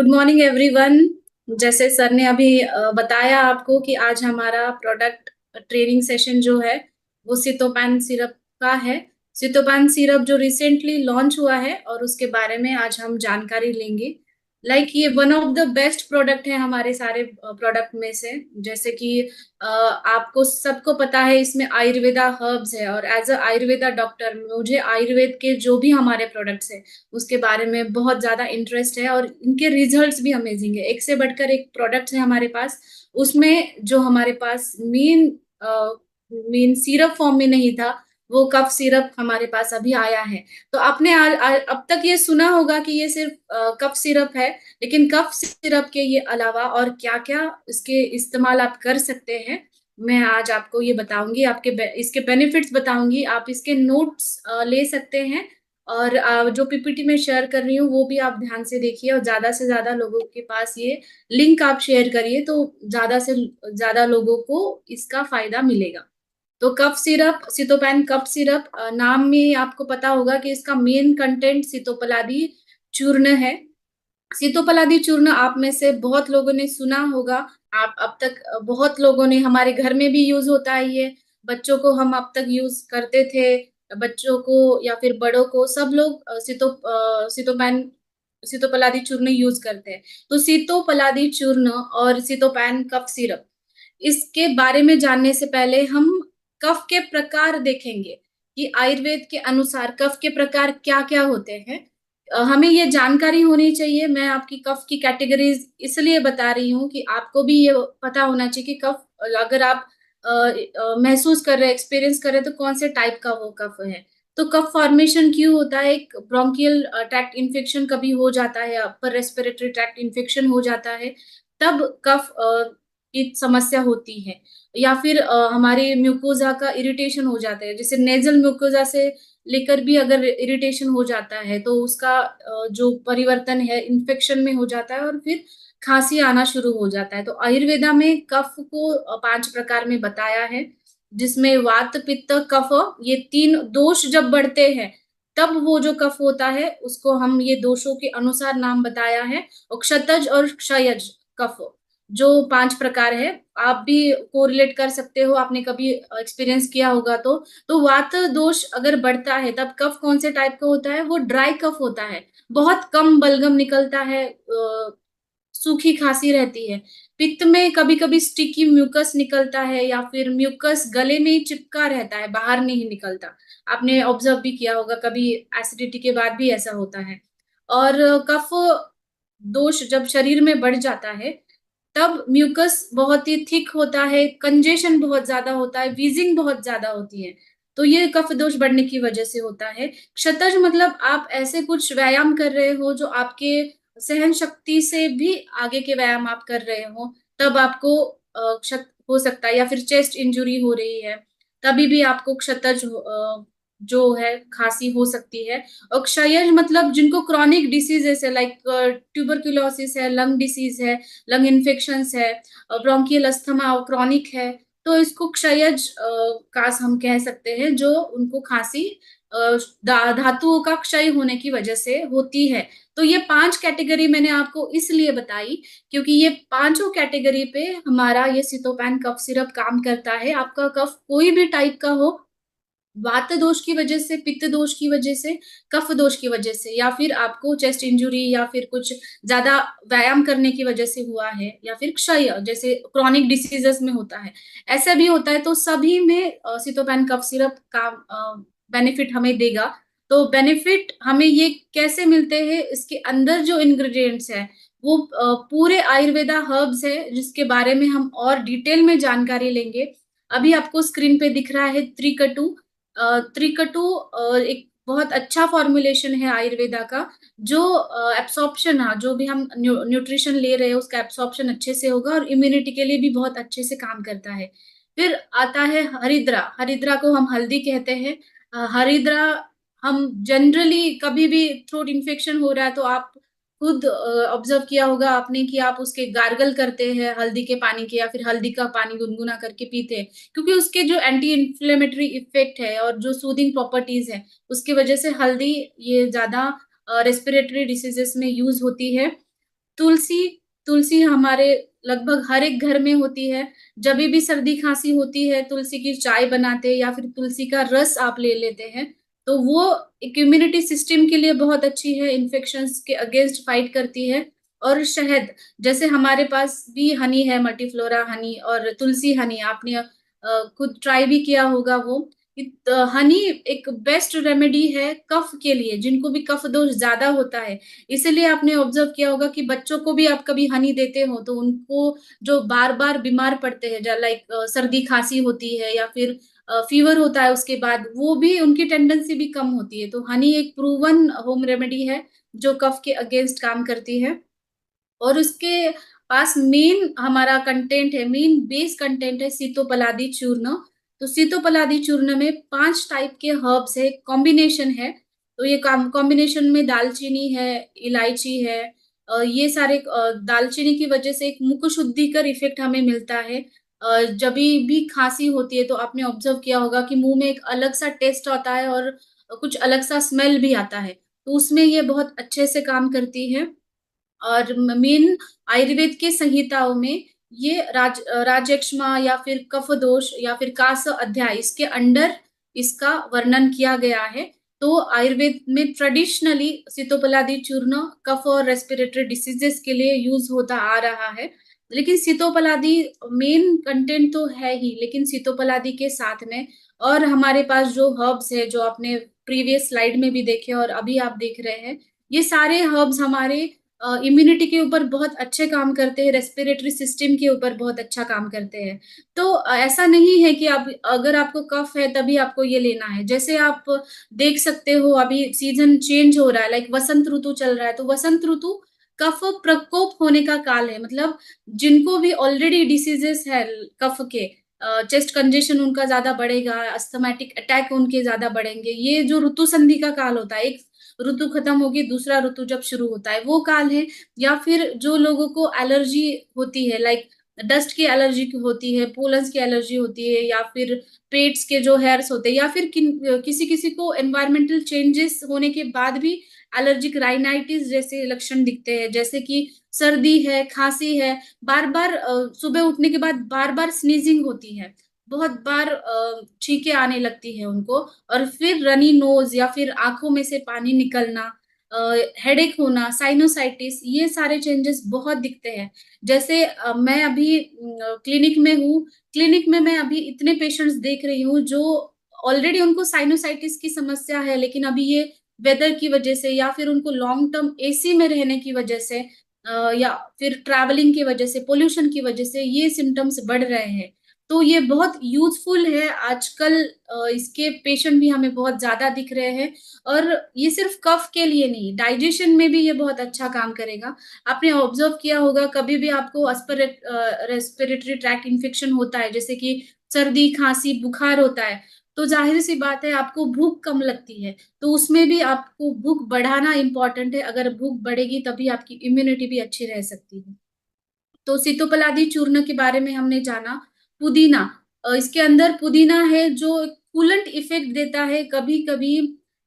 Morning everyone. जैसे sir ने अभी बताया आपको कि आज हमारा प्रोडक्ट ट्रेनिंग सेशन जो है वो सितोपैन सिरप का है। सितोपैन सिरप जो रिसेंटली लॉन्च हुआ है और उसके बारे में आज हम जानकारी लेंगे। ये one of the best product है हमारे सारे प्रोडक्ट में से। जैसे कि आपको सबको पता है इसमें आयुर्वेदा हर्ब्स है, और एज अ आयुर्वेदा डॉक्टर मुझे आयुर्वेद के जो भी हमारे प्रोडक्ट्स है उसके बारे में बहुत ज्यादा इंटरेस्ट है, और इनके रिजल्ट्स भी अमेजिंग है। एक से बढ़कर एक प्रोडक्ट्स है हमारे पास। उसमें जो हमारे पास मेन सिरप फॉर्म में नहीं था, वो कफ सिरप हमारे पास अभी आया है। तो आपने अब तक ये सुना होगा कि ये सिर्फ कफ सिरप है, लेकिन कफ सिरप के ये अलावा और क्या क्या इसके इस्तेमाल आप कर सकते हैं, मैं आज आपको ये बताऊंगी। इसके बेनिफिट्स बताऊंगी, आप इसके नोट्स ले सकते हैं। और जो पीपीटी में शेयर कर रही हूँ वो भी आप ध्यान से देखिए, और ज्यादा से ज्यादा लोगों के पास ये लिंक आप शेयर करिए, तो ज्यादा से ज्यादा लोगों को इसका फायदा मिलेगा। तो कफ सिरप, सितोपैन कफ सिरप, नाम में आपको पता होगा कि इसका मेन कंटेंट सितोपलादी चूर्ण है। सितोपलादी चूर्ण आप में से बहुत लोगों ने सुना होगा। आप अब तक बहुत लोगों ने, हमारे घर में भी यूज होता है ये। बच्चों को हम अब तक यूज करते थे, बच्चों को या फिर बड़ों को, सब लोग सितोपैन सितोपलादी चूर्ण यूज करते हैं। तो सितोपलादी चूर्ण और सितोपैन कफ सिरप, इसके बारे में जानने से पहले हम कफ के प्रकार देखेंगे कि आयुर्वेद के अनुसार कफ के प्रकार क्या क्या होते हैं। हमें ये जानकारी होनी चाहिए। मैं आपकी कफ की कैटेगरीज इसलिए बता रही हूँ कि आपको भी ये पता होना चाहिए कि कफ अगर आप महसूस कर रहे हैं, एक्सपीरियंस कर रहे हैं, तो कौन से टाइप का वो कफ है। तो कफ फॉर्मेशन क्यों होता है? एक ब्रोंकियल ट्रैक्ट इन्फेक्शन कभी हो जाता है, अपर रेस्पिरेटरी ट्रैक्ट इन्फेक्शन हो जाता है, तब कफ की समस्या होती है। या फिर हमारे म्यूकोजा का इरिटेशन हो जाता है, जैसे नेजल म्यूकोजा से लेकर भी अगर इरिटेशन हो जाता है तो उसका जो परिवर्तन है इन्फेक्शन में हो जाता है, और फिर खांसी आना शुरू हो जाता है। तो आयुर्वेदा में कफ को 5 प्रकार में बताया है, जिसमें वात पित्त कफ, ये 3 दोष जब बढ़ते हैं तब वो जो कफ होता है उसको हम ये दोषों के अनुसार नाम बताया है। और क्षतज और क्षयज कफ, जो 5 प्रकार है, आप भी कोरिलेट कर सकते हो, आपने कभी एक्सपीरियंस किया होगा। तो वात दोष अगर बढ़ता है तब कफ कौन से टाइप का होता है? वो ड्राई कफ होता है, बहुत कम बलगम निकलता है, सूखी खांसी रहती है। पित्त में कभी कभी स्टिकी म्यूकस निकलता है, या फिर म्यूकस गले में ही चिपका रहता है, बाहर नहीं निकलता। आपने ऑब्जर्व भी किया होगा, कभी एसिडिटी के बाद भी ऐसा होता है। और कफ दोष जब शरीर में बढ़ जाता है तब म्यूकस बहुत ही थिक होता है, कंजेशन बहुत ज्यादा होता है, वीजिंग बहुत ज्यादा होती है। तो ये कफ दोष बढ़ने की वजह से होता है। क्षतज मतलब आप ऐसे कुछ व्यायाम कर रहे हो जो आपके सहन शक्ति से भी आगे के व्यायाम आप कर रहे हो, तब आपको क्षत हो सकता है। या फिर चेस्ट इंजुरी हो रही है, तभी भी आपको क्षतज जो है खांसी हो सकती है। और क्षयज मतलब जिनको क्रॉनिक डिसीजेस है, लाइक ट्यूबरक्यूलोसिस है, लंग डिसीज है, लंग इन्फेक्शंस है, ब्रोंकियल अस्थमा क्रॉनिक है, तो इसको क्षयज कास हम कह सकते हैं, जो उनको खांसी धातुओं का क्षय होने की वजह से होती है। तो ये 5 कैटेगरी मैंने आपको इसलिए बताई क्योंकि ये पांचों कैटेगरी पे हमारा ये सितोपैन कफ सिरप काम करता है। आपका कफ कोई भी टाइप का हो, वात दोष की वजह से, पित्त दोष की वजह से, कफ दोष की वजह से, या फिर आपको चेस्ट इंजुरी या फिर कुछ ज्यादा व्यायाम करने की वजह से हुआ है, या फिर क्षय जैसे क्रॉनिक डिसीजेस में होता है, ऐसा भी होता है, तो सभी में सितोपैन कफ सिरप का बेनिफिट हमें देगा। तो बेनिफिट हमें ये कैसे मिलते हैं? इसके अंदर जो इंग्रेडिएंट्स है वो पूरे आयुर्वेदा हर्ब्स है, जिसके बारे में हम और डिटेल में जानकारी लेंगे। अभी आपको स्क्रीन पे दिख रहा है त्रिकटु। त्रिकटु एक बहुत अच्छा फॉर्मुलेशन है आयुर्वेदा का, जो एब्सॉर्प्शन है, जो भी हम न्यूट्रिशन ले रहे हैं उसका एब्सॉर्प्शन अच्छे से होगा, और इम्यूनिटी के लिए भी बहुत अच्छे से काम करता है। फिर आता है हरिद्रा। हरिद्रा को हम हल्दी कहते हैं। हरिद्रा हम जनरली कभी भी थ्रोट इन्फेक्शन हो रहा है तो आप खुद ऑब्जर्व किया होगा आपने कि आप उसके गार्गल करते हैं हल्दी के पानी के, या फिर हल्दी का पानी गुनगुना करके पीते हैं, क्योंकि उसके जो एंटी इन्फ्लेमेटरी इफेक्ट है और जो सूदिंग प्रॉपर्टीज है उसकी वजह से हल्दी ये ज्यादा रेस्पिरेटरी डिसीजेस में यूज होती है। तुलसी तुलसी हमारे लगभग हर एक घर में होती है। जभी भी सर्दी खांसी होती है, तुलसी की चाय बनाते हैं या फिर तुलसी का रस आप ले लेते हैं, तो वो एक इम्यूनिटी सिस्टम के लिए बहुत अच्छी है, इन्फेक्शंस के अगेंस्ट फाइट करती है। और शहद, जैसे हमारे पास भी हनी है, मल्टीफ्लोरा हनी और तुलसी हनी, आपने खुद ट्राई भी किया होगा वो। हनी एक बेस्ट रेमेडी है कफ के लिए, जिनको भी कफ दोष ज्यादा होता है। इसीलिए आपने ऑब्जर्व किया होगा कि बच्चों को भी आप कभी हनी देते हो तो उनको जो बार बार बीमार पड़ते हैं, लाइक सर्दी खांसी होती है या फिर फीवर होता है, उसके बाद वो भी उनकी टेंडेंसी भी कम होती है। तो हनी एक प्रूवन होम रेमेडी है जो कफ के अगेंस्ट काम करती है। और उसके पास मेन हमारा कंटेंट है, मेन बेस कंटेंट है सीतोपलादी चूर्ण। तो सीतोपलादी चूर्ण में 5 टाइप के हर्ब्स है, कॉम्बिनेशन है। तो ये कॉम्बिनेशन में दालचीनी है, इलायची है। ये सारे दालचीनी की वजह से एक मुख शुद्धिकर इफेक्ट हमें मिलता है। जब भी खांसी होती है तो आपने ऑब्जर्व किया होगा कि मुंह में एक अलग सा टेस्ट आता है और कुछ अलग सा स्मेल भी आता है। तो उसमें ये बहुत अच्छे से काम करती है। और मेन आयुर्वेद के संहिताओं में ये राजयक्ष्मा या फिर कफ दोष या फिर कास अध्याय, इसके अंडर इसका वर्णन किया गया है। तो आयुर्वेद में ट्रेडिशनली सीतोपलादी चूर्ण कफ और रेस्पिरेटरी डिसीजेस के लिए यूज होता आ रहा है। लेकिन सीतोपलादी मेन कंटेंट तो है ही, लेकिन सीतोपलादी के साथ में और हमारे पास जो हर्ब्स है, जो आपने प्रीवियस स्लाइड में भी देखे और अभी आप देख रहे हैं, ये सारे हर्ब्स हमारे इम्यूनिटी के ऊपर बहुत अच्छे काम करते हैं, रेस्पिरेटरी सिस्टम के ऊपर बहुत अच्छा काम करते हैं। तो ऐसा नहीं है कि आप, अगर आपको कफ है तभी आपको ये लेना है। जैसे आप देख सकते हो अभी सीजन चेंज हो रहा है, लाइक वसंत ऋतु चल रहा है, तो वसंत ऋतु कफ प्रकोप होने का काल है। मतलब जिनको भी ऑलरेडी डिसीजेस है कफ के, चेस्ट कंजेशन उनका ज्यादा बढ़ेगा, अस्थमैटिक अटैक उनके ज्यादा बढ़ेंगे। ये जो ऋतु संधि का काल होता है, एक ऋतु खत्म होगी दूसरा ऋतु जब शुरू होता है, वो काल है। या फिर जो लोगों को एलर्जी होती है, लाइक डस्ट की एलर्जी होती है, पोलन्स की एलर्जी होती है, या फिर पेट्स के जो हेयर्स होते हैं, या फिर किसी किसी को एनवायरमेंटल चेंजेस होने के बाद भी एलर्जिक राइनाइटिस जैसे लक्षण दिखते हैं, जैसे कि सर्दी है, खांसी है, बार बार सुबह उठने के बाद बार बार स्नीजिंग होती है, बहुत बार छींके आने लगती है उनको, और फिर रनी नोज या फिर आंखों में से पानी निकलना, हेडेक होना, साइनोसाइटिस, ये सारे चेंजेस बहुत दिखते हैं। जैसे मैं अभी क्लिनिक में हूँ, क्लिनिक में मैं अभी इतने पेशेंट्स देख रही हूँ जो ऑलरेडी उनको साइनोसाइटिस की समस्या है, लेकिन अभी ये वेदर की वजह से या फिर उनको लॉन्ग टर्म एसी में रहने की वजह से, या फिर ट्रैवलिंग की वजह से, पोल्यूशन की वजह से ये सिम्टम्स बढ़ रहे हैं। तो ये बहुत यूजफुल है आजकल। इसके पेशेंट भी हमें बहुत ज्यादा दिख रहे हैं। और ये सिर्फ कफ के लिए नहीं, डाइजेशन में भी ये बहुत अच्छा काम करेगा। आपने ऑब्जर्व किया होगा कभी भी आपको रेस्पिरेटरी ट्रैक्ट इन्फेक्शन होता है, जैसे कि सर्दी खांसी बुखार होता है, तो जाहिर सी बात है आपको भूख कम लगती है। तो उसमें भी आपको भूख बढ़ाना इंपॉर्टेंट है। अगर भूख बढ़ेगी तभी आपकी इम्यूनिटी भी अच्छी रह सकती है। तो सीतोपलादी चूर्ण के बारे में हमने जाना। पुदीना, इसके अंदर पुदीना है जो कूलेंट इफेक्ट देता है। कभी कभी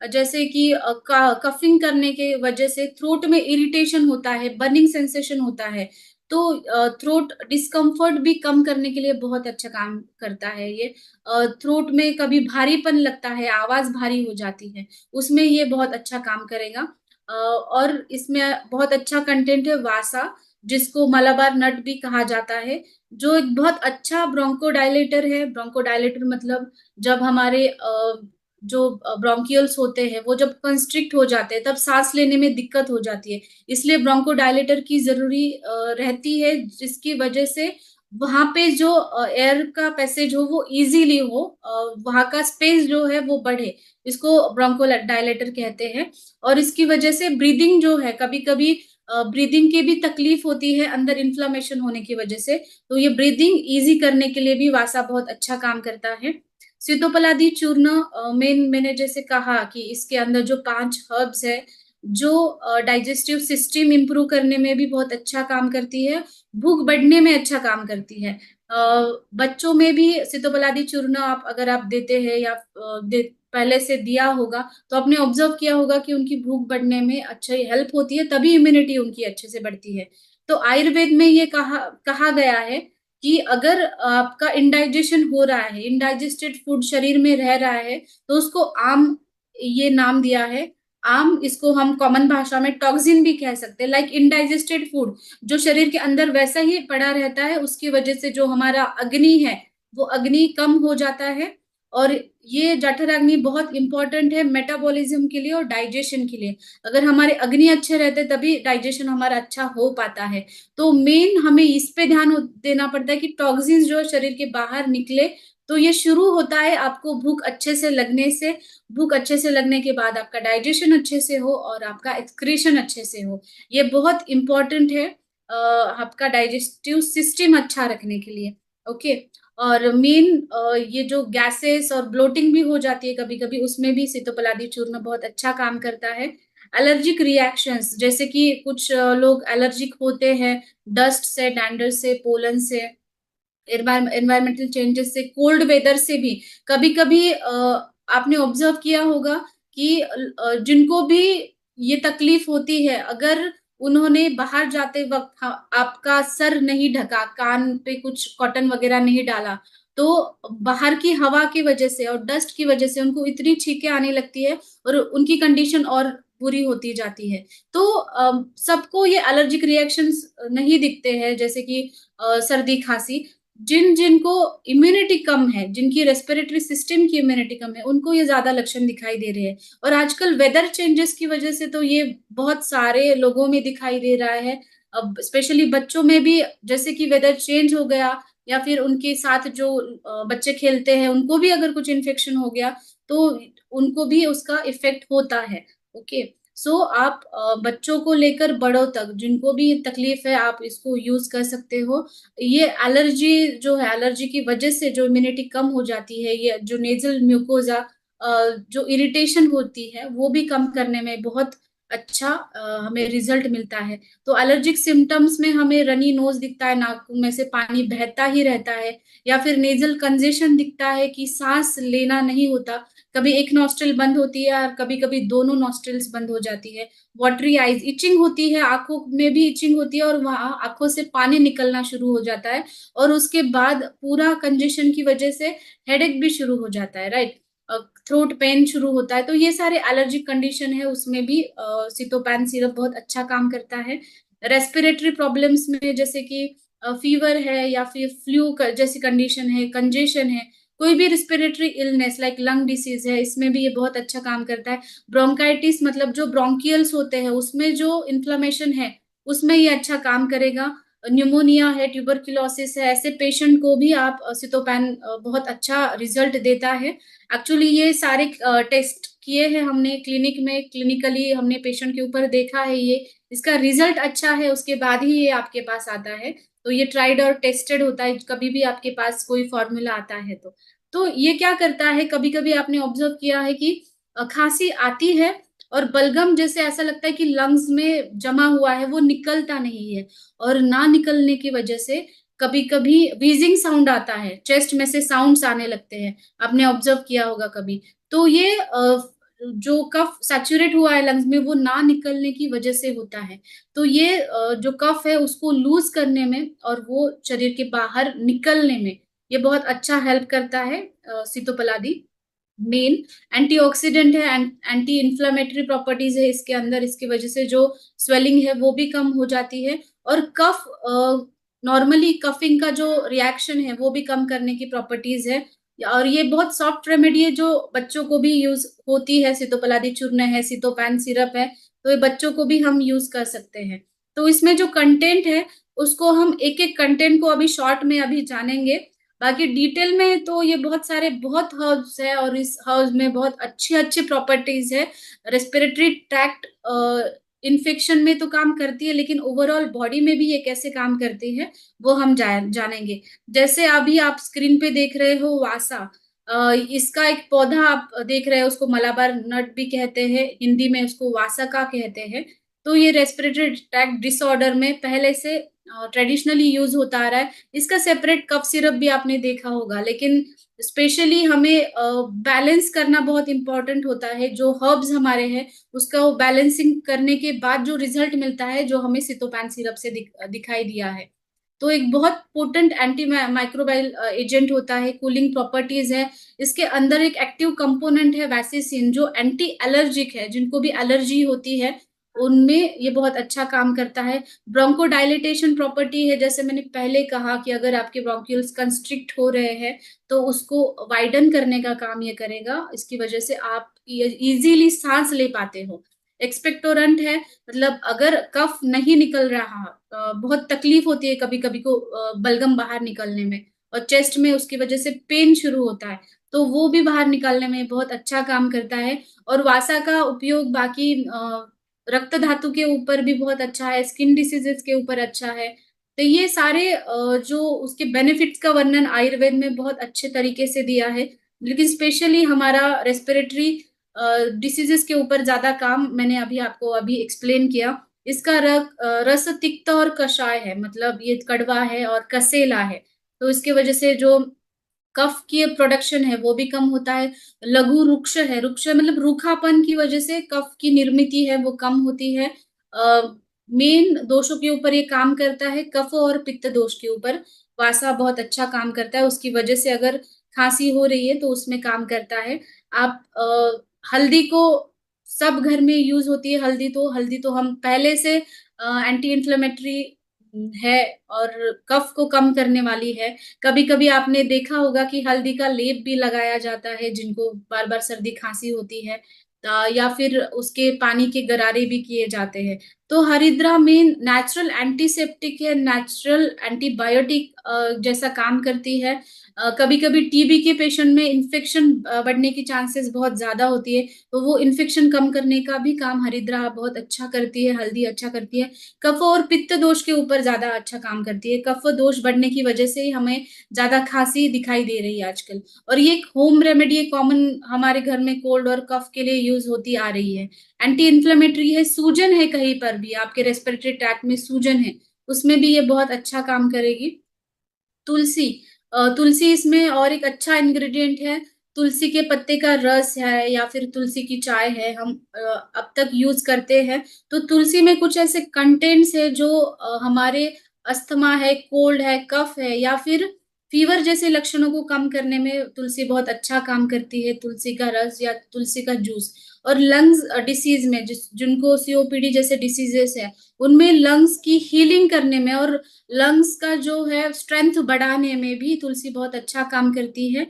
जैसे कि कफिंग करने के वजह से थ्रोट में इरिटेशन होता है, बर्निंग सेंसेशन होता है, तो थ्रोट डिस्कम्फर्ट भी कम करने के लिए बहुत अच्छा काम करता है ये। थ्रोट में कभी भारीपन लगता है, आवाज भारी हो जाती है, उसमें ये बहुत अच्छा काम करेगा। और इसमें बहुत अच्छा कंटेंट है वासा, जिसको मलाबार नट भी कहा जाता है, जो एक बहुत अच्छा ब्रोंकोडायलेटर है। ब्रोंकोडायलेटर मतलब जब हमारे जो ब्रोंकियल्स होते हैं वो जब कंस्ट्रिक्ट हो जाते हैं तब सांस लेने में दिक्कत हो जाती है, इसलिए ब्रोंकोडायलेटर की जरूरी रहती है, जिसकी वजह से वहां पे जो एयर का पैसेज हो वो इजीली हो, वहां का स्पेस जो है वो बढ़े, इसको ब्रोंकोडायलेटर कहते हैं। और इसकी वजह से ब्रीदिंग जो है, कभी कभी ब्रीदिंग की भी तकलीफ होती है अंदर इन्फ्लामेशन होने की वजह से, तो ये ब्रीदिंग इजी करने के लिए भी वासा बहुत अच्छा काम करता है। सीतोपलादी चूर्ण मेन, मैंने जैसे कहा कि इसके अंदर जो 5 हर्ब्स है, जो डाइजेस्टिव सिस्टम इंप्रूव करने में भी बहुत अच्छा काम करती है, भूख बढ़ने में अच्छा काम करती है। बच्चों में भी सीतोपलादी चूर्ण आप अगर आप देते हैं या पहले से दिया होगा, तो आपने ऑब्जर्व किया होगा कि उनकी भूख बढ़ने में अच्छी हेल्प होती है, तभी इम्यूनिटी उनकी अच्छे से बढ़ती है। तो आयुर्वेद में ये कहा गया है कि अगर आपका इंडाइजेशन हो रहा है, इंडाइजेस्टेड फूड शरीर में रह रहा है, तो उसको आम ये नाम दिया है। आम, इसको हम कॉमन भाषा में टॉक्सिन भी कह सकते हैं। लाइक इंडाइजेस्टेड फूड जो शरीर के अंदर वैसा ही पड़ा रहता है, उसकी वजह से जो हमारा अग्नि है वो अग्नि कम हो जाता है। और ये जठराग्नि बहुत इंपॉर्टेंट है मेटाबॉलिज्म के लिए और डाइजेशन के लिए। अगर हमारे अग्नि अच्छे रहते तभी डाइजेशन हमारा अच्छा हो पाता है। तो मेन हमें इस पे ध्यान देना पड़ता है कि टॉक्सिन्स जो शरीर के बाहर निकले। तो ये शुरू होता है आपको भूख अच्छे से लगने से। भूख अच्छे से लगने के बाद आपका डाइजेशन अच्छे से हो और आपका एक्सक्रीशन अच्छे से हो। ये बहुत इंपॉर्टेंट है आपका डाइजेस्टिव सिस्टम अच्छा रखने के लिए। ओके। और मेन ये जो गैसेस और ब्लोटिंग भी हो जाती है कभी कभी, उसमें भी सितोपलादी चूर्ण बहुत अच्छा काम करता है। एलर्जिक रिएक्शंस, जैसे कि कुछ लोग एलर्जिक होते हैं डस्ट से, डैंडर से, पोलन से, एनवायरमेंटल चेंजेस से, कोल्ड वेदर से भी। कभी कभी आपने ऑब्जर्व किया होगा कि जिनको भी ये तकलीफ होती है, अगर उन्होंने बाहर जाते वक्त आपका सर नहीं ढका, कान पे कुछ कॉटन वगैरह नहीं डाला, तो बाहर की हवा की वजह से और डस्ट की वजह से उनको इतनी छींकें आने लगती है और उनकी कंडीशन और बुरी होती जाती है। तो सबको ये एलर्जिक रिएक्शंस नहीं दिखते हैं, जैसे कि सर्दी खांसी। जिनको इम्यूनिटी कम है, जिनकी रेस्पिरेटरी सिस्टम की इम्यूनिटी कम है, उनको ये ज्यादा लक्षण दिखाई दे रहे हैं। और आजकल वेदर चेंजेस की वजह से तो ये बहुत सारे लोगों में दिखाई दे रहा है। अब स्पेशली बच्चों में भी, जैसे कि वेदर चेंज हो गया या फिर उनके साथ जो बच्चे खेलते हैं उनको भी अगर कुछ इन्फेक्शन हो गया, तो उनको भी उसका इफेक्ट होता है। ओके। सो आप बच्चों को लेकर बड़ों तक जिनको भी तकलीफ है, आप इसको यूज कर सकते हो। ये एलर्जी जो है, एलर्जी की वजह से जो इम्यूनिटी कम हो जाती है, ये जो नेजल म्यूकोजा जो इरिटेशन होती है वो भी कम करने में बहुत अच्छा हमें रिजल्ट मिलता है। तो एलर्जिक सिम्टम्स में हमें रनी नोज दिखता है, नाक में से पानी बहता ही रहता है, या फिर नेजल कंजेशन दिखता है कि सांस लेना नहीं होता, कभी एक नॉस्ट्रिल बंद होती है और कभी कभी दोनों नॉस्ट्रिल्स बंद हो जाती है। वाटरी आईज, इचिंग होती है, आंखों में भी इचिंग होती है और वहां आंखों से पानी निकलना शुरू हो जाता है। और उसके बाद पूरा कंजेशन की वजह से हेडेक भी शुरू हो जाता है, राइट। थ्रोट पेन शुरू होता है। तो ये सारे एलर्जिक कंडीशन है, उसमें भी सितोपैन सिरप बहुत अच्छा काम करता है। रेस्पिरेटरी प्रॉब्लम्स में, जैसे कि फीवर है या फिर फ्लू जैसी कंडीशन है, कंजेशन है, कोई भी respiratory illness like lung disease है, इसमें भी ये बहुत अच्छा काम करता है। ब्रोंकाइटिस मतलब जो ब्रोंकियल्स होते हैं उसमें जो इन्फ्लामेशन है, उसमें ये अच्छा काम करेगा। न्यूमोनिया है, ट्यूबरक्लोसिस है, ऐसे पेशेंट को भी आप सितोपैन बहुत अच्छा रिजल्ट देता है। एक्चुअली ये सारे टेस्ट किए हैं हमने क्लिनिक में, क्लिनिकली हमने पेशेंट के ऊपर देखा है, ये इसका रिजल्ट अच्छा है, उसके बाद ही ये आपके पास आता है। तो ये ट्राइड और टेस्टेड होता है कभी भी आपके पास कोई फॉर्मूला आता है तो ये क्या करता है, कभी कभी आपने ऑब्जर्व किया है कि खांसी आती है और बलगम जैसे ऐसा लगता है कि लंग्स में जमा हुआ है, वो निकलता नहीं है। और ना निकलने की वजह से कभी कभी वीजिंग साउंड आता है, चेस्ट में से साउंड्स आने लगते हैं, आपने ऑब्जर्व किया होगा कभी। तो ये जो कफ सैचुरेट हुआ है लंग्स में, वो ना निकलने की वजह से होता है। तो ये जो कफ है उसको लूज करने में और वो शरीर के बाहर निकलने में ये बहुत अच्छा हेल्प करता है सीतोपलादी। मेन एंटीऑक्सीडेंट है, एंटी इन्फ्लेमेटरी प्रॉपर्टीज है इसके अंदर, इसकी वजह से जो स्वेलिंग है वो भी कम हो जाती है। और कफ, नॉर्मली कफिंग का जो रिएक्शन है वो भी कम करने की प्रॉपर्टीज है। और ये बहुत सॉफ्ट रेमेडी है जो बच्चों को भी यूज होती है। सितोपलादी चूर्ण है, सितोपैन सिरप है, तो ये बच्चों को भी हम यूज कर सकते हैं। तो इसमें जो कंटेंट है उसको हम एक एक कंटेंट को अभी शॉर्ट में अभी जानेंगे। बाकी डिटेल में तो ये बहुत सारे बहुत हर्ब्स है और इस हर्ब्स में बहुत अच्छी अच्छी प्रॉपर्टीज है। रेस्पिरेटरी ट्रैक्ट इन्फेक्शन में तो काम करती है, लेकिन ओवरऑल बॉडी में भी ये कैसे काम करती है वो हम जानेंगे। जैसे अभी आप स्क्रीन पे देख रहे हो वासा, इसका एक पौधा आप देख रहे हो, उसको मलाबार नट भी कहते हैं, हिंदी में उसको वासा का कहते हैं। तो ये रेस्पिरेटरी ट्रैक्ट डिसऑर्डर में पहले से ट्रेडिशनली यूज होता आ रहा है। इसका सेपरेट कफ सिरप भी आपने देखा होगा, लेकिन स्पेशली हमें बैलेंस करना बहुत इंपॉर्टेंट होता है। जो हर्ब्स हमारे हैं उसका वो बैलेंसिंग करने के बाद जो रिजल्ट मिलता है, जो हमें सितोपैन सिरप से दिखाई दिया है। तो एक बहुत पोटेंट एंटी माइक्रोबाइल एजेंट होता है, कूलिंग प्रॉपर्टीज है। इसके अंदर एक एक्टिव कंपोनेंट है वैसेसिन, जो एंटी एलर्जिक है। जिनको भी एलर्जी होती है उनमें ये बहुत अच्छा काम करता है। ब्रोंको डायलिटेशन प्रॉपर्टी है, जैसे मैंने पहले कहा कि अगर आपके ब्रोंक्यूल्स कंस्ट्रिक्ट हो रहे हैं तो उसको वाइडन करने का काम ये करेगा। इसकी वजह से आप इजीली सांस ले पाते हो। एक्सपेक्टोरेंट है, मतलब अगर कफ नहीं निकल रहा, बहुत तकलीफ होती है कभी कभी को बलगम बाहर निकलने में, और चेस्ट में उसकी वजह से पेन शुरू होता है, तो वो भी बाहर निकालने में बहुत अच्छा काम करता है। और वासा का उपयोग बाकी रक्त धातु के ऊपर भी बहुत अच्छा है, स्किन डिसीजेस के ऊपर अच्छा है। तो ये सारे जो उसके बेनिफिट्स का वर्णन आयुर्वेद में बहुत अच्छे तरीके से दिया है। लेकिन स्पेशली हमारा रेस्पिरेटरी डिसीजेस के ऊपर ज्यादा काम मैंने अभी एक्सप्लेन किया। इसका रस तिक्त और कषाय है, मतलब ये कड़वा है और कसेला है। तो इसके वजह से जो कफ की प्रोडक्शन है वो भी कम होता है। लघु रुक्ष है, रुक्ष मतलब रूखापन की वजह से कफ की निर्मित है वो कम होती है। मेन दोषों के ऊपर ये काम करता है, कफ और पित्त दोष के ऊपर वासा बहुत अच्छा काम करता है। उसकी वजह से अगर खांसी हो रही है तो उसमें काम करता है। आप हल्दी को सब घर में यूज होती है। हल्दी तो हम पहले से एंटी इन्फ्लेमेटरी है और कफ को कम करने वाली है। कभी कभी आपने देखा होगा कि हल्दी का लेप भी लगाया जाता है जिनको बार बार सर्दी खांसी होती है, या फिर उसके पानी के गरारे भी किए जाते हैं। तो हरिद्रा में नेचुरल एंटीसेप्टिक है, नेचुरल एंटीबायोटिक जैसा काम करती है। कभी कभी टीबी के पेशेंट में इन्फेक्शन बढ़ने की चांसेस बहुत ज्यादा होती है, तो वो इन्फेक्शन कम करने का भी काम हरिद्रा बहुत अच्छा करती है, हल्दी अच्छा करती है। कफ और पित्त दोष के ऊपर ज्यादा अच्छा काम करती है। कफ दोष बढ़ने की वजह से ही हमें ज्यादा खांसी दिखाई दे रही है आजकल। और ये एक होम रेमेडी, एक कॉमन हमारे घर में कोल्ड और कफ के लिए यूज होती आ रही है। एंटी इन्फ्लेमेटरी है, सूजन है कहीं पर भी आपके रेस्पिरेटरी ट्रैक्ट में सूजन है, उसमें भी ये बहुत अच्छा काम करेगी। तुलसी, तुलसी इसमें और एक अच्छा इंग्रेडिएंट है। तुलसी के पत्ते का रस है या फिर तुलसी की चाय है, हम अब तक यूज करते हैं। तो तुलसी में कुछ ऐसे कंटेंट्स है जो हमारे अस्थमा है, कोल्ड है, कफ है या फिर फीवर जैसे लक्षणों को कम करने में तुलसी बहुत अच्छा काम करती है। तुलसी का रस या तुलसी का जूस। और लंग्स डिसीज में जिनको सीओपीडी जैसे डिसीजेस है, उनमें लंग्स की हीलिंग करने में और लंग्स का जो है स्ट्रेंथ बढ़ाने में भी तुलसी बहुत अच्छा काम करती है।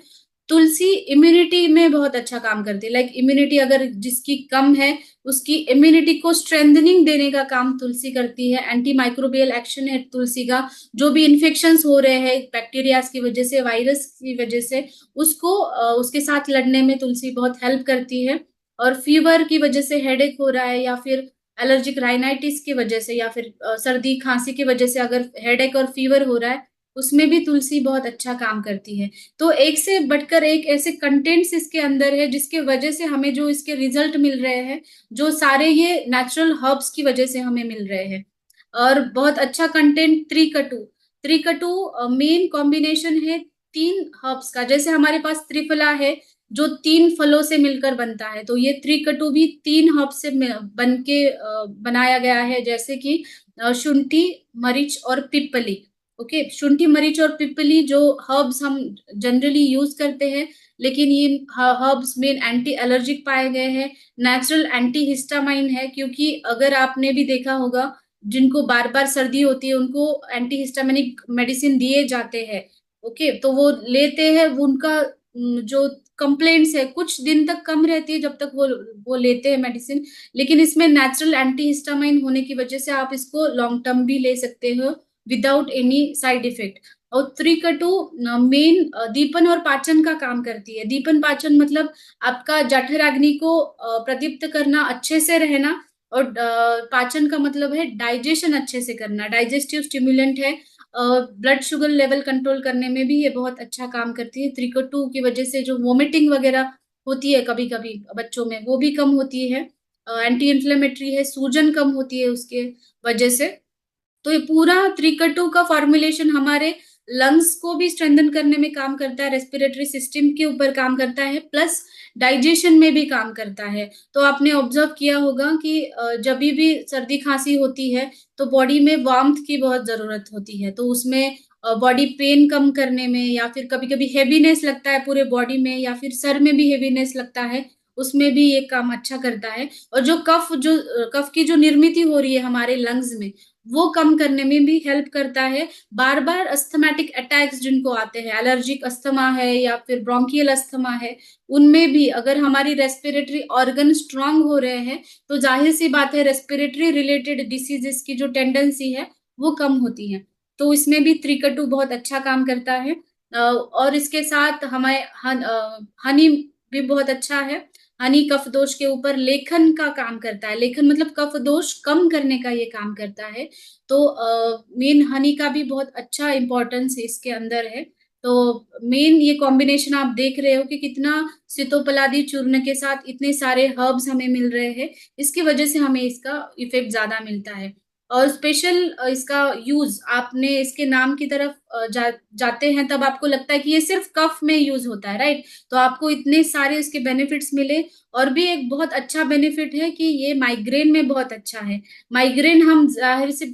तुलसी इम्यूनिटी में बहुत अच्छा काम करती है। लाइक इम्यूनिटी अगर जिसकी कम है, उसकी इम्यूनिटी को स्ट्रेंथनिंग देने का काम तुलसी करती है। एंटी माइक्रोबियल एक्शन है तुलसी का। जो भी इन्फेक्शंस हो रहे हैं बैक्टीरियाज की वजह से, वायरस की वजह से, उसको उसके साथ लड़ने में तुलसी बहुत हेल्प करती है। और फीवर की वजह से हेडेक हो रहा है या फिर एलर्जिक राइनाइटिस की वजह से या फिर सर्दी खांसी की वजह से अगर हेडेक और फीवर हो रहा है, उसमें भी तुलसी बहुत अच्छा काम करती है। तो एक से बढ़कर एक ऐसे कंटेंट्स इसके अंदर है जिसके वजह से हमें जो इसके रिजल्ट मिल रहे हैं, जो सारे ये नेचुरल हर्ब्स की वजह से हमें मिल रहे हैं। और बहुत अच्छा कंटेंट त्रिकटु। त्रिकटु मेन कॉम्बिनेशन है तीन हर्ब्स का। जैसे हमारे पास त्रिफला है जो तीन फलों से मिलकर बनता है, तो ये त्रिकटु भी तीन हर्ब से बन के बनाया गया है। जैसे कि शुंठी, मरीच और पिपली। ओके, शुंठी, मरीच और पिपली जो हर्ब्स हम जनरली यूज करते हैं, लेकिन ये हर्ब्स मेन एंटी एलर्जिक पाए गए हैं। नेचुरल एंटी हिस्टामाइन है, क्योंकि अगर आपने भी देखा होगा जिनको बार बार सर्दी होती है उनको एंटी हिस्टामिनिक मेडिसिन दिए जाते हैं। ओके, तो वो लेते हैं, वो उनका जो कंप्लेंट्स है कुछ दिन तक कम रहती है जब तक वो लेते हैं मेडिसिन। लेकिन इसमें नेचुरल एंटी हिस्टामाइन होने की वजह से आप इसको लॉन्ग टर्म भी ले सकते हो विदाउट एनी साइड इफेक्ट। और त्रिकटु मेन दीपन और पाचन का काम करती है। दीपन पाचन मतलब आपका जठराग्नि को प्रदीप्त करना, अच्छे से रहना। और पाचन का मतलब है डाइजेशन अच्छे से करना, डाइजेस्टिव स्टिमुलेंट है। ब्लड शुगर लेवल कंट्रोल करने में भी ये बहुत अच्छा काम करती है। त्रिकटु की वजह से जो वोमिटिंग वगैरह होती है कभी कभी बच्चों में, वो भी कम होती है। एंटी इन्फ्लेमेटरी है, सूजन कम होती है उसके वजह से। तो ये पूरा त्रिकटु का फॉर्मुलेशन हमारे लंग्स को भी स्ट्रेंथन करने में काम करता है, रेस्पिरेटरी सिस्टम के ऊपर काम करता है, प्लस डाइजेशन में भी काम करता है। तो आपने ऑब्जर्व किया होगा कि जभी भी सर्दी खांसी होती है तो बॉडी में वार्मथ की बहुत जरूरत होती है, तो उसमें बॉडी पेन कम करने में, या फिर कभी-कभी हेवीनेस लगता है पूरे बॉडी में, या फिर सर में भी हेवीनेस लगता है, उसमें भी ये काम अच्छा करता है। और जो कफ की जो निर्मित हो रही है हमारे लंग्स में, वो कम करने में भी हेल्प करता है। बार-बार अस्थमैटिक अटैक्स जिनको आते हैं, एलर्जिक अस्थमा है या फिर ब्रोंकियल अस्थमा है, उनमें भी अगर हमारी रेस्पिरेटरी ऑर्गन स्ट्रांग हो रहे हैं, तो ज़ाहिर-सी बात है रेस्पिरेटरी रिलेटेड डिसीजेज़ की जो टेंडेंसी है, वो कम होती है। तो इसमें भी त्रिकटु बहुत अच्छा काम करता है। और इसके साथ हनी भी बहुत अच्छा है। हनी कफ दोष के ऊपर लेखन का काम करता है। लेखन मतलब कफ दोष कम करने का ये काम करता है। तो मेन हनी का भी बहुत अच्छा इम्पोर्टेंस इसके अंदर है। तो मेन ये कॉम्बिनेशन आप देख रहे हो कि कितना सितोपलादी चूर्ण के साथ इतने सारे हर्ब्स हमें मिल रहे हैं। इसकी वजह से हमें इसका इफ़ेक्ट ज़्यादा मिलता है। और स्पेशल इसका यूज़ आपने इसके नाम की तरफ जाते हैं तब आपको लगता है कि ये सिर्फ़ कफ में यूज़ होता है, राइट? तो आपको इतने सारे इसके बेनिफिट्स मिले। और भी एक बहुत अच्छा बेनिफिट है कि ये माइग्रेन में बहुत अच्छा है। माइग्रेन हम ज़ाहिर से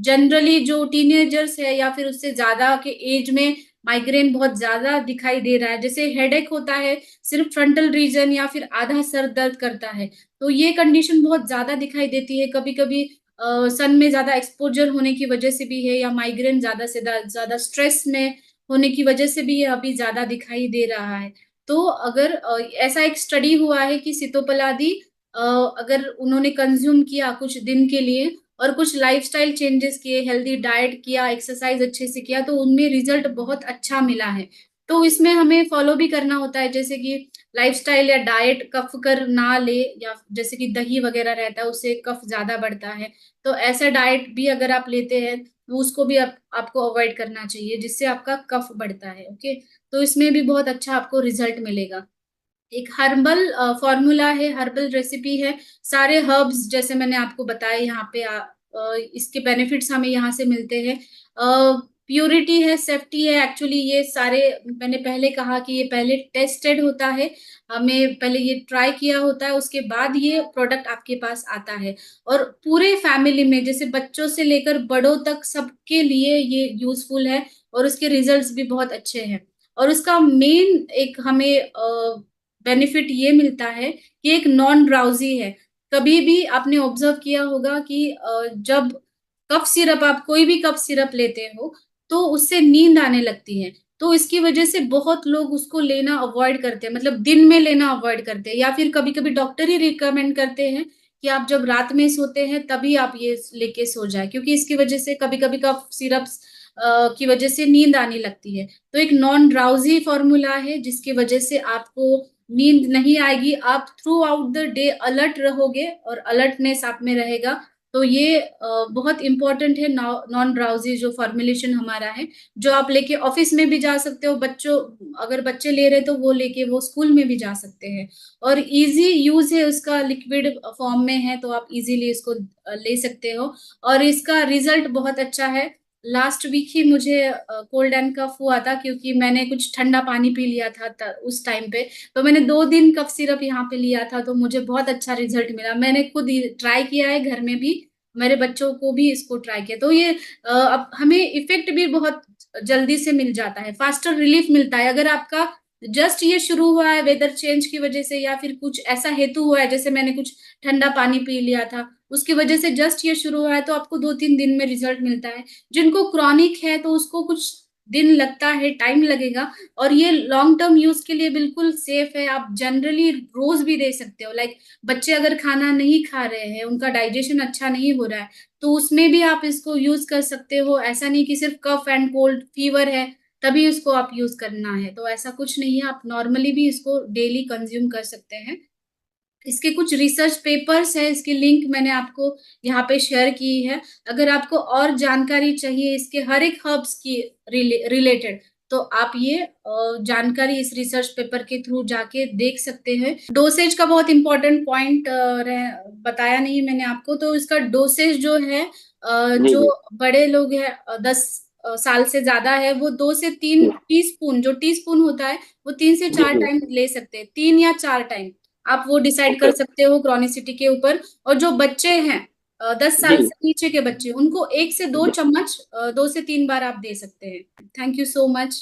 जनरली जो टीनेजर्स है या फिर उससे ज़्यादा के एज में माइग्रेन बहुत ज़्यादा दिखाई दे रहा है। जैसे हेडेक होता है, सिर्फ़ फ्रंटल रीजन या फिर आधा सर दर्द करता है। तो ये कंडीशन बहुत ज़्यादा दिखाई देती है। कभी-कभी सन में ज़्यादा एक्सपोज़र होने की वजह से भी है, या माइग्रेन ज़्यादा से ज़्यादा स्ट्रेस में होने की वजह से भी ये अभी ज़्यादा दिखाई दे रहा है। तो अगर ऐसा एक स्टडी हुआ है कि सितोपलादी अ, अगर उन्होंने कंज़्यूम किया कुछ दिन के लिए और कुछ लाइफ़स्टाइल चेंजेस किए, हेल्दी डाइट किया, एक्सरसाइज़ अच्छे से किया, तो उनमें रिज़ल्ट बहुत अच्छा मिला है। तो इसमें हमें फ़ॉलो भी करना होता है, जैसे कि लाइफ़स्टाइल या डाइट कफ कर ना ले, या जैसे कि दही वग़ैरह रहता है, उससे कफ ज़्यादा बढ़ता है। तो ऐसा डाइट भी अगर आप लेते हैं, तो उसको भी आपको अवॉइड करना चाहिए, जिससे आपका कफ बढ़ता है, ओके? तो इसमें भी बहुत अच्छा आपको रिज़ल्ट मिलेगा। एक हर्बल फ़ॉर्मूला है, हर्बल रेसिपी है। सारे हर्ब्स जैसे मैंने आपको बताए यहाँ पे इसके बेनिफिट्स हमें यहाँ से मिलते हैं। प्यूरिटी है, सेफ्टी है, एक्चुअली ये सारे मैंने पहले कहा कि ये पहले टेस्टेड होता है। हमें पहले ये ट्राई किया होता है, उसके बाद ये प्रोडक्ट आपके पास आता है। और पूरे फैमिली में जैसे बच्चों से लेकर बड़ों तक सबके लिए ये यूज़फुल है, और उसके रिज़ल्ट्स भी बहुत अच्छे हैं। और उसका मेन एक हमें बेनिफिट ये मिलता है कि एक नॉन ड्राउज़ी है। कभी भी आपने ऑब्ज़र्व किया होगा कि जब कफ सिरप आप कोई भी कफ सिरप लेते हो, तो उससे नींद आने लगती है। तो इसकी वज़ह से बहुत लोग उसको लेना अवॉइड करते हैं, मतलब दिन में लेना अवॉइड करते हैं, या फिर कभी-कभी डॉक्टर ही रिकमेंड करते हैं कि आप जब रात में सोते हैं तभी आप ये लेके सो जाएँ, क्योंकि इसकी वज़ह से कभी-कभी कफ सिरप्स की वज़ह से नींद आने लगती है। तो एक नॉन ड्राउज़ी फ़ॉर्मूला है जिसकी वज़ह से आपको नींद नहीं आएगी, आप through out the day alert रहोगे और अलर्टनेस आप में रहेगा। तो ये बहुत इम्पोर्टेंट है नॉन ड्राउज़ी जो फ़ॉर्मुलेशन हमारा है, जो आप लेके ऑफ़िस में भी जा सकते हो, बच्चों अगर बच्चे ले रहे हैं तो वो लेके वो स्कूल में भी जा सकते हैं। और ईज़ी यूज़ है उसका, लिक्विड फ़ॉर्म में है, तो आप ईज़िली इसको ले सकते हो, और इसका रिज़ल्ट बहुत अच्छा है। लास्ट वीक ही मुझे कोल्ड एंड कफ हुआ था, क्योंकि मैंने कुछ ठंडा पानी पी लिया था उस टाइम पे। तो मैंने 2 दिन कफ सिरप यहाँ पे लिया था, तो मुझे बहुत अच्छा रिज़ल्ट मिला। मैंने खुद ही ट्राई किया है घर में भी, मेरे बच्चों को भी इसको ट्राई किया। तो ये अब हमें इफ़ेक्ट भी बहुत जल्दी से मिल जाता है, फास्टर रिलीफ़ मिलता है। अगर आपका जस्ट ये शुरू हुआ है वेदर चेंज की वज़ह से, या फिर कुछ ऐसा हेतु हुआ है, जैसे मैंने कुछ ठंडा पानी पी लिया था, उसकी वज़ह से जस्ट ये शुरू हुआ है, तो आपको 2-3 दिन में रिज़ल्ट मिलता है। जिनको क्रॉनिक है, तो उसको कुछ दिन लगता है, टाइम लगेगा। और ये लॉन्ग टर्म यूज़ के लिए बिल्कुल सेफ है, आप जनरली रोज़ भी दे सकते हो। लाइक बच्चे अगर खाना नहीं खा रहे हैं, उनका डाइजेशन अच्छा नहीं हो रहा है, तो उसमें भी आप इसको यूज़ कर सकते हो। ऐसा नहीं कि सिर्फ़ कफ एंड कोल्ड फीवर है, तभी उसको आप यूज़ करना है, तो ऐसा कुछ नहीं है, आप नॉर्मली भी इसको डेली कंज़्यूम कर सकते हैं। इसके कुछ रिसर्च पेपर्स हैं, इसकी लिंक मैंने आपको यहाँ पे शेयर की है। अगर आपको और जानकारी चाहिए इसके हर एक हर्ब्स की रिलेटेड, तो आप ये जानकारी इस रिसर्च पेपर के थ्रू जाके देख सकते हैं। डोसेज का बहुत इंपॉर्टेंट पॉइंट बताया नहीं मैंने आपको, तो इसका डोसेज जो है जी जो जी बड़े लोग हैं 10 साल से ज्यादा है, वो 2 से 3 टीस्पून, जो टीस्पून होता है वो 3 से 4 जी टाइम ले सकते हैं, 3 या 4 टाइम आप वो डिसाइड ओके कर सकते हो क्रॉनिसिटी के ऊपर। और जो बच्चे हैं 10 साल जी से नीचे के बच्चे, उनको 1 से 2 चम्मच 2 से 3 बार आप दे सकते हैं। Thank you so much.